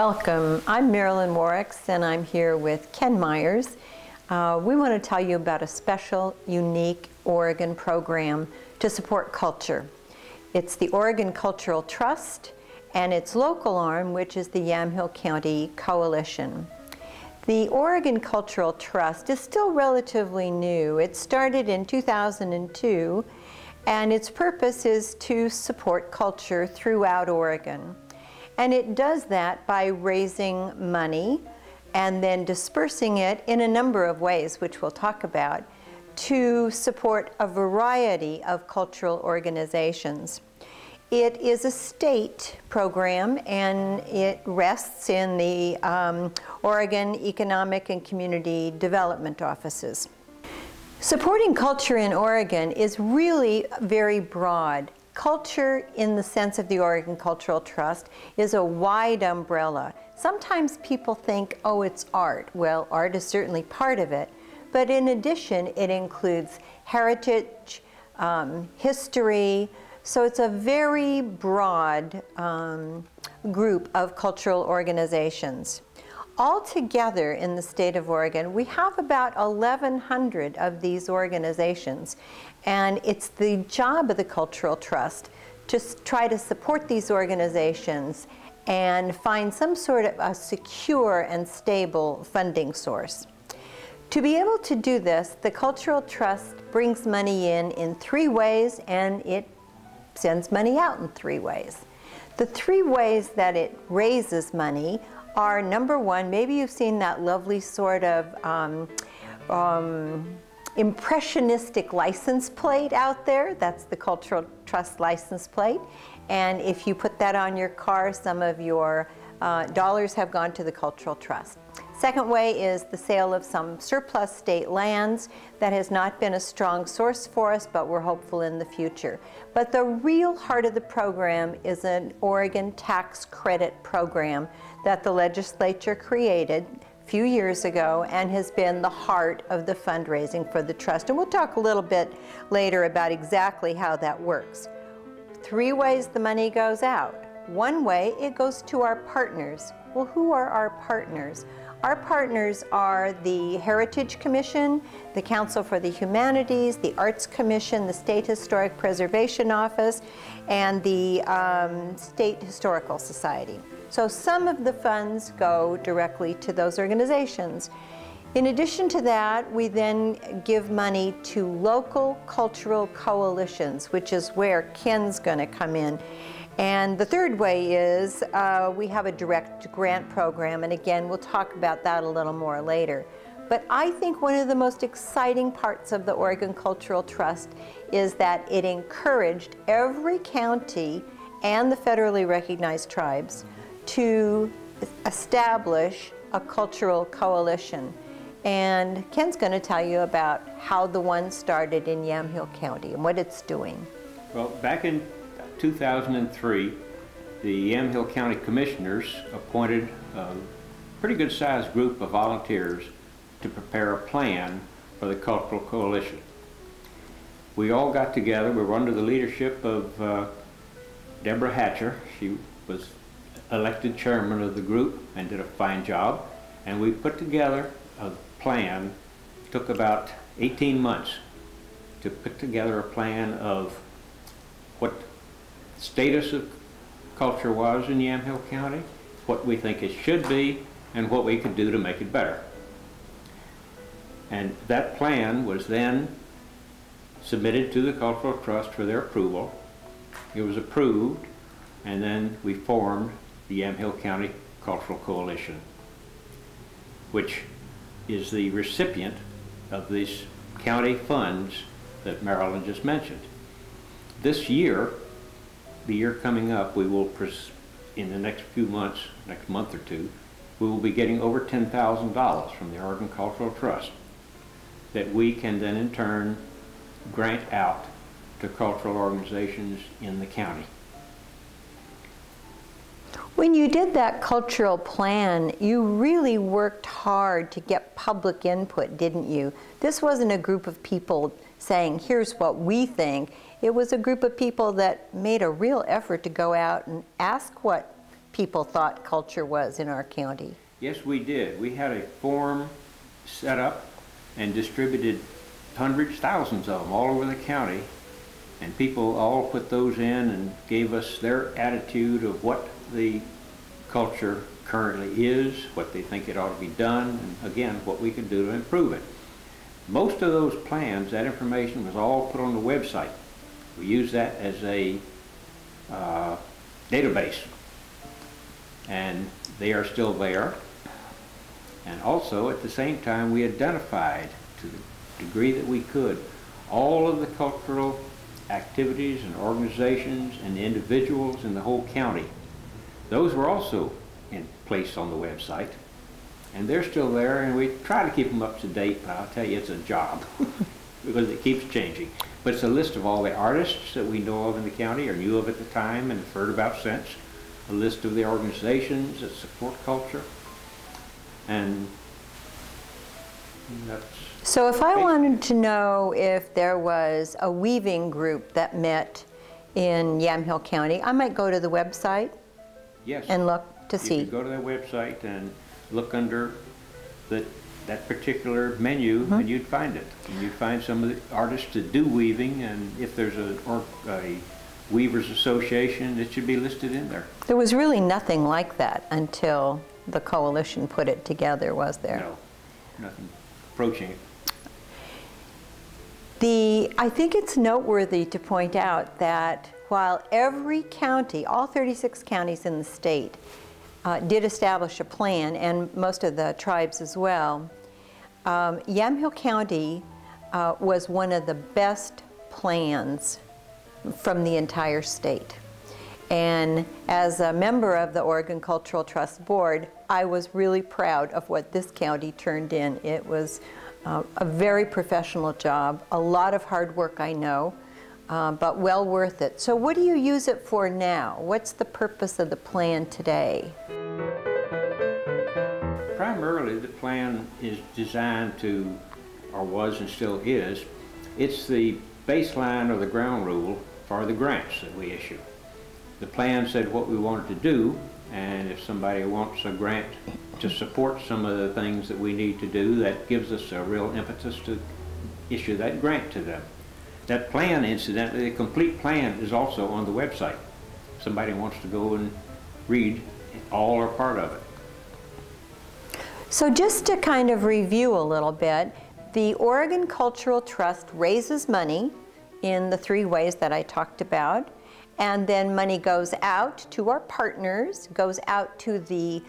Welcome. I'm Marilyn Worrix, and I'm here with Ken Myers. We want to tell you about a special, unique Oregon program to support culture. It's the Oregon Cultural Trust and its local arm, which is the Yamhill County Coalition. The Oregon Cultural Trust is still relatively new. It started in 2002, and its purpose is to support culture throughout Oregon. And it does that by raising money and then dispersing it in a number of ways, which we'll talk about, to support a variety of cultural organizations. It is a state program, and it rests in the Oregon Economic and Community Development offices. Supporting culture in Oregon is really very broad. Culture, in the sense of the Oregon Cultural Trust, is a wide umbrella. Sometimes people think, oh, it's art. Well, art is certainly part of it. But in addition, it includes heritage, history. So it's a very broad group of cultural organizations. Altogether in the state of Oregon, we have about 1,100 of these organizations, and it's the job of the Cultural Trust to try to support these organizations and find some sort of a secure and stable funding source. To be able to do this, the Cultural Trust brings money in 3 ways, and it sends money out in 3 ways. The 3 ways that it raises money are, number one, maybe you've seen that lovely sort of impressionistic license plate out there. That's the Cultural Trust license plate. And if you put that on your car, some of your dollars have gone to the Cultural Trust. Second way is the sale of some surplus state lands. That has not been a strong source for us, but we're hopeful in the future. But the real heart of the program is an Oregon tax credit program that the legislature created a few years ago and has been the heart of the fundraising for the trust. And we'll talk a little bit later about exactly how that works. 3 ways the money goes out. One way, it goes to our partners. Well, who are our partners? Our partners are the Heritage Commission, the Council for the Humanities, the Arts Commission, the State Historic Preservation Office, and the State Historical Society. So some of the funds go directly to those organizations. In addition to that, we then give money to local cultural coalitions, which is where Ken's going to come in. And the 3rd way is we have a direct grant program, and again, we'll talk about that a little more later. But I think one of the most exciting parts of the Oregon Cultural Trust is that it encouraged every county and the federally recognized tribes to establish a cultural coalition. And Ken's going to tell you about how the one started in Yamhill County and what it's doing. Well, back in 2003, the Yamhill County Commissioners appointed a pretty good sized group of volunteers to prepare a plan for the Cultural Coalition. We all got together. We were under the leadership of Deborah Hatcher. She was elected chairman of the group and did a fine job. And we put together a plan. It took about 18 months to put together a plan of what status of culture was in Yamhill County, what we think it should be, and what we could do to make it better. And that plan was then submitted to the Cultural Trust for their approval. It was approved, and then we formed the Yamhill County Cultural Coalition, which is the recipient of these county funds that Marilyn just mentioned. This year, the year coming up, we will, in the next few months, next month or 2, we will be getting over $10,000 from the Oregon Cultural Trust that we can then in turn grant out to cultural organizations in the county. When you did that cultural plan, you really worked hard to get public input, didn't you? This wasn't a group of people saying, here's what we think. It was a group of people that made a real effort to go out and ask what people thought culture was in our county. Yes, we did. We had a form set up and distributed hundreds, thousands of them all over the county, and people all put those in and gave us their attitude of what the culture currently is, what they think it ought to be done, and again, what we can do to improve it. Most of those plans, that information was all put on the website. We use that as a database, and they are still there. And also, at the same time, we identified, to the degree that we could, all of the cultural activities and organizations and individuals in the whole county. Those were also in place on the website, and they're still there, and we try to keep them up to date, but I'll tell you, it's a job because it keeps changing. But it's a list of all the artists that we know of in the county, or knew of at the time and have heard about since, a list of the organizations that support culture, and that's... So if I wanted to know if there was a weaving group that met in Yamhill County, I might go to the website. Yes. And look to see. You can go to their website and look under that particular menu, and you'd find it. And you'd find some of the artists that do weaving, and if there's a Weavers Association, it should be listed in there. There was really nothing like that until the coalition put it together, was there? No, nothing approaching it. I think it's noteworthy to point out that while every county, all 36 counties in the state, did establish a plan, and most of the tribes as well, Yamhill County was one of the best plans from the entire state. And as a member of the Oregon Cultural Trust Board, I was really proud of what this county turned in. It was a very professional job, a lot of hard work, I know, but well worth it. So what do you use it for now? What's the purpose of the plan today? Primarily, the plan is designed to, or was and still is, it's the baseline or the ground rule for the grants that we issue. The plan said what we wanted to do, and if somebody wants a grant to support some of the things that we need to do, that gives us a real impetus to issue that grant to them. That plan, incidentally, the complete plan is also on the website. If somebody wants to go and read all or part of it. So just to kind of review a little bit, the Oregon Cultural Trust raises money in the 3 ways that I talked about, and then money goes out to our partners, goes out to the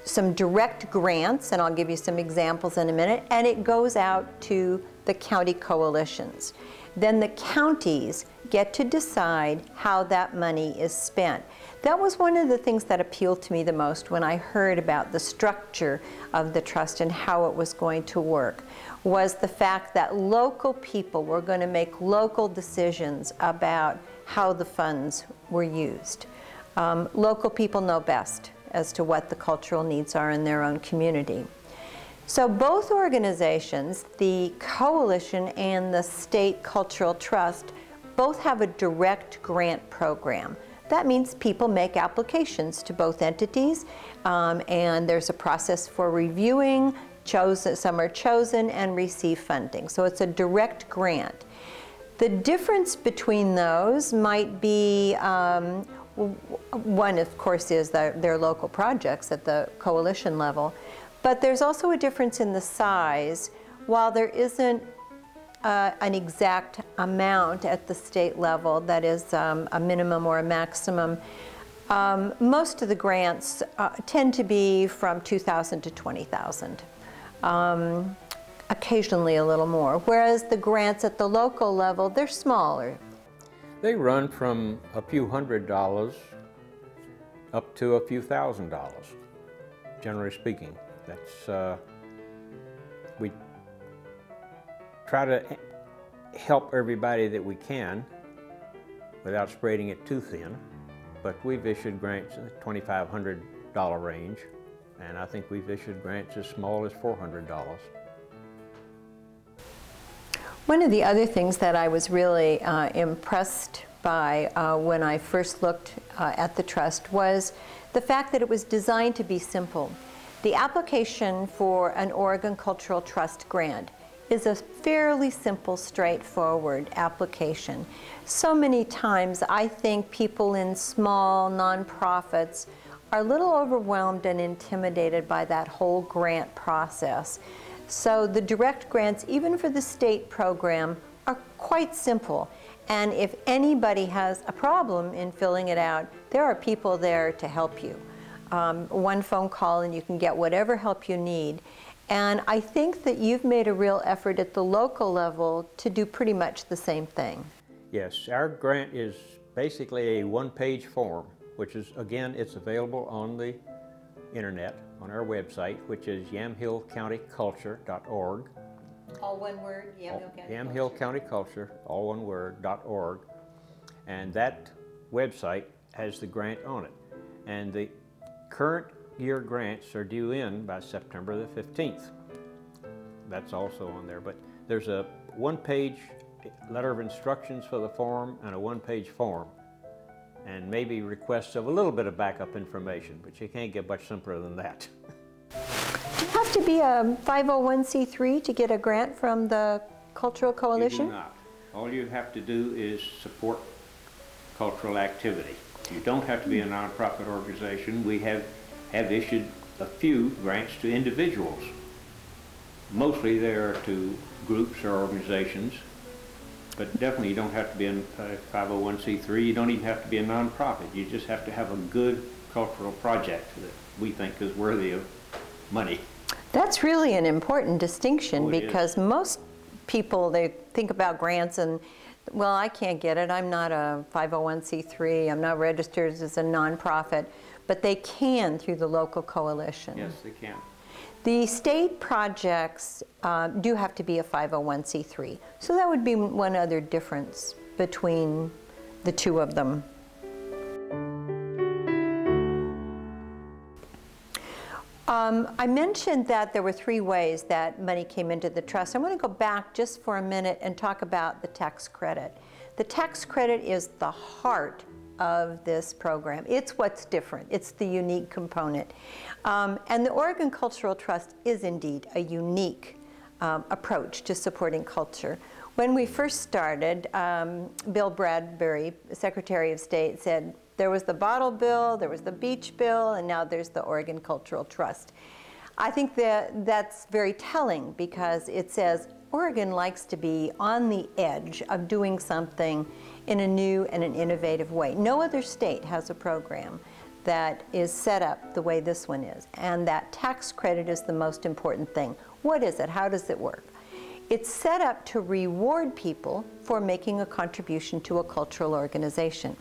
some direct grants, and I'll give you some examples in a minute, and it goes out to the county coalitions. Then the counties get to decide how that money is spent. That was one of the things that appealed to me the most when I heard about the structure of the trust and how it was going to work, was the fact that local people were going to make local decisions about how the funds were used. Local people know best as to what the cultural needs are in their own community. So both organizations, the Coalition and the State Cultural Trust, both have a direct grant program. That means people make applications to both entities, and there's a process for reviewing, some are chosen and receive funding. So it's a direct grant. The difference between those might be, one of course is their local projects at the coalition level, but there's also a difference in the size. While there isn't an exact amount at the state level that is a minimum or a maximum, most of the grants tend to be from $2,000 to $20,000. Occasionally a little more, whereas the grants at the local level, they're smaller. They run from a few $100s up to a few $1,000s, generally speaking. That's, we try to help everybody that we can without spreading it too thin, but we've issued grants in the $2,500 range, and I think we've issued grants as small as $400. One of the other things that I was really impressed by when I first looked at the trust was the fact that it was designed to be simple. The application for an Oregon Cultural Trust grant is a fairly simple, straightforward application. So many times I think people in small nonprofits are a little overwhelmed and intimidated by that whole grant process. So the direct grants, even for the state program, are quite simple. And if anybody has a problem in filling it out, there are people there to help you. One phone call and you can get whatever help you need. And I think that you've made a real effort at the local level to do pretty much the same thing. Yes, our grant is basically a one-page form, which is, again, it's available on the internet, on our website, which is yamhillcountyculture.org. All one word, Yamhill County Yamhill County Culture, all one word, .org. And that website has the grant on it. And the current year grants are due in by September the 15th. That's also on there. But there's a one-page letter of instructions for the form and a one-page form. And maybe requests of a little bit of backup information, but you can't get much simpler than that. Do you have to be a 501c3 to get a grant from the Cultural Coalition? You do not. All you have to do is support cultural activity. You don't have to be a nonprofit organization. We have issued a few grants to individuals. Mostly they are to groups or organizations, but definitely you don't have to be a 501c3. You don't even have to be a nonprofit. You just have to have a good cultural project that we think is worthy of money. That's really an important distinction because most people, they think about grants and, well, I can't get it. I'm not a 501c3. I'm not registered as a nonprofit, but they can through the local coalition. Yes, they can. The state projects do have to be a 501c3. So that would be one other difference between the two of them. I mentioned that there were 3 ways that money came into the trust. I want to go back just for a minute and talk about the tax credit. The tax credit is the heart of this program. It's what's different. It's the unique component. And the Oregon Cultural Trust is indeed a unique approach to supporting culture. When we first started, Bill Bradbury, Secretary of State, said there was the bottle bill, there was the beach bill, and now there's the Oregon Cultural Trust. I think that that's very telling because it says Oregon likes to be on the edge of doing something in a new and an innovative way. No other state has a program that is set up the way this one is, and that tax credit is the most important thing. What is it? How does it work? It's set up to reward people for making a contribution to a cultural organization.